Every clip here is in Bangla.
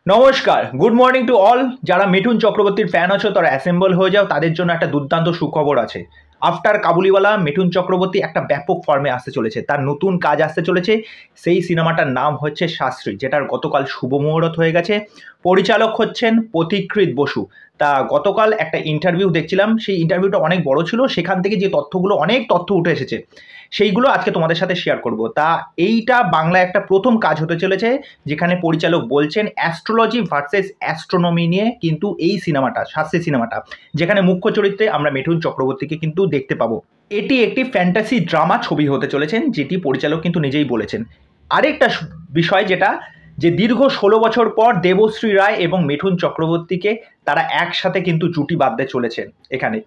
নমস্কার, গুড মর্নিং টু অল। যারা মিঠুন চক্রবর্তীর ফ্যান আছো তারা অ্যাসেম্বল হয়ে যাও, তাদের জন্য একটা দুর্দান্ত সুখবর আছে। আফটার কাবুলিওয়ালা মিঠুন চক্রবর্তী একটা ব্যাপক ফর্মে আসতে চলেছে, তার নতুন কাজ আসতে চলেছে। সেই সিনেমাটার নাম হচ্ছে শাস্ত্রী, যেটার গতকাল শুভ মুহূর্ত হয়ে গেছে। পরিচালক হচ্ছেন পথিকৃৎ বসু। তা গতকাল একটা ইন্টারভিউ দেখছিলাম, সেই ইন্টারভিউটা অনেক বড় ছিল, সেখান থেকে যে তথ্যগুলো অনেক তথ্য উঠে এসেছে সেইগুলো আজকে তোমাদের সাথে শেয়ার করব। তা এইটা বাংলায় একটা প্রথম কাজ হতে চলেছে, যেখানে পরিচালক বলছেন অ্যাস্ট্রোলজি ভার্সেস অ্যাস্ট্রোনমি নিয়ে কিন্তু এই সিনেমাটা, শাস্ত্রী সিনেমাটা, যেখানে মুখ্য চরিত্রে আমরা মিঠুন চক্রবর্তীকে কিন্তু দেখতে পাবো। এটি একটি ফ্যান্টাসি ড্রামা ছবি হতে চলেছেন, যেটি পরিচালক কিন্তু নিজেই বলেছেন। আরেকটা বিষয় যেটা, যে দীর্ঘ 16 বছর পর দেবশ্রী রায় এবং মিঠুন চক্রবর্তীকে তারা একসাথে কিন্তু জুটি বাঁধতে চলেছেন এখানে।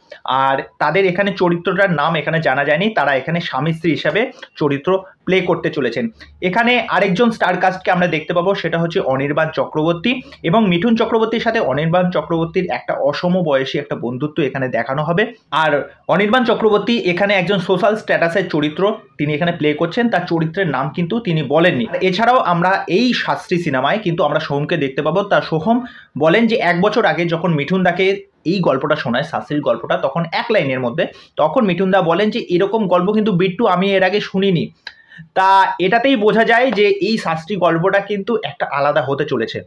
আর তাদের এখানে চরিত্রটার নাম এখানে জানা যায়নি, তারা এখানে স্বামী স্ত্রী হিসাবে চরিত্র প্লে করতে চলেছেন। এখানে আরেকজন স্টার কাস্টকে আমরা দেখতে পাবো, সেটা হচ্ছে অনির্বাণ চক্রবর্তী। এবং মিঠুন চক্রবর্তীর সাথে অনির্বাণ চক্রবর্তীর একটা অসম বয়সী একটা বন্ধুত্ব এখানে দেখানো হবে। আর অনির্বাণ চক্রবর্তী এখানে একজন সোশ্যাল স্ট্যাটাসের চরিত্র তিনি এখানে প্লে করছেন, তার চরিত্রের নাম কিন্তু তিনি বলেননি। এছাড়াও আমরা এই শাস্ত্রী সিনেমায় কিন্তু আমরা সোহমকে দেখতে পাবো। তা সোহম বলেন যে 1 বছর আগে যখন মিঠুন দাকে এই গল্পটা শোনায়, শাস্ত্রীর গল্পটা, তখন এক লাইনের মধ্যে তখন মিঠুন দা বলেন যে এরকম গল্প কিন্তু বিট্টু আমি এর আগে শুনিনি। তা এটাতেই বোঝা যায় যে এই শাস্ত্রী গল্পটা কিন্তু একটা আলাদা হতে চলেছে।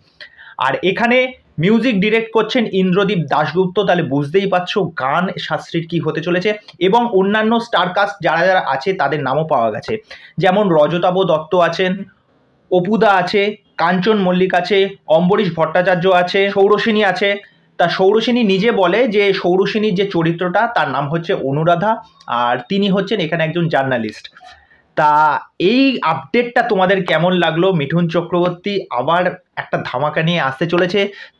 আর এখানে মিউজিক ডিরেক্ট করছেন ইন্দ্রদীপ দাশগুপ্ত, তাহলে বুঝতেই পারছো গান শাস্ত্রীর কি হতে চলেছে। এবং অন্যান্য স্টার কাস্ট যারা যারা আছে তাদের নামও পাওয়া গেছে, যেমন রজতাভ দত্ত আছেন, অপুদা আছে, কাঞ্চন মল্লিক আছে, অম্বরীশ ভট্টাচার্য আছে, সৌরসেনী আছে। তা সৌরসেনী নিজে বলে যে সৌরসেনীর যে চরিত্রটা তার নাম হচ্ছে অনুরাধা, আর তিনি হচ্ছেন এখানে একজন জার্নালিস্ট। তা এই আপডেটটা তোমাদের কেমন লাগলো? মিঠুন চক্রবর্তী আবার একটা ধামাকা নিয়ে আসতে চলেছে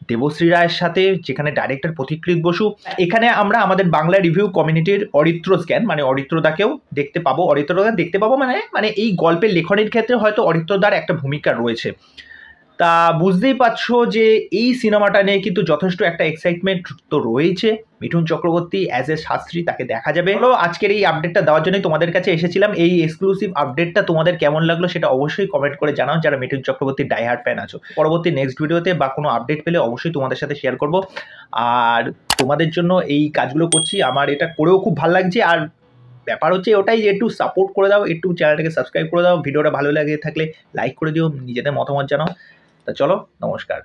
দেবশ্রী রায়ের সাথে, যেখানে ডাইরেক্টর পথিকৃৎ বসু। এখানে আমরা আমাদের বাংলা রিভিউ কমিউনিটির অরিত্র স্ক্যান মানে অরিত্রদাকেও দেখতে পাবো। অরিত্রদা দেখতে পাবো মানে মানে এই গল্পের লেখনের ক্ষেত্রে হয়তো অরিত্রদার একটা ভূমিকা রয়েছে। তা বুঝতেই পারছো যে এই সিনেমাটা নিয়ে কিন্তু যথেষ্ট একটা এক্সাইটমেন্ট তো রয়েছে। মিঠুন চক্রবর্তী অ্যাজ এ শাস্ত্রী তাকে দেখা যাবে। হলো আজকের এই আপডেটটা দেওয়ার জন্যই তোমাদের কাছে এসেছিলাম। এই এক্সক্লুসিভ আপডেটটা তোমাদের কেমন লাগলো সেটা অবশ্যই কমেন্ট করে জানাও, যারা মিঠুন চক্রবর্তীর ডাইহার্ড ফ্যান আছো। পরবর্তী নেক্সট ভিডিওতে বা কোনো আপডেট পেলে অবশ্যই তোমাদের সাথে শেয়ার করব। আর তোমাদের জন্য এই কাজগুলো করছি, আমার এটা করেও খুব ভালো লাগছে। আর ব্যাপার হচ্ছে ওটাই যে একটু সাপোর্ট করে দাও, একটু চ্যানেলটাকে সাবস্ক্রাইব করে দাও, ভিডিওটা ভালো লাগে থাকলে লাইক করে দিও, নিজেদের মতামত জানাও। তা চলো, নমস্কার।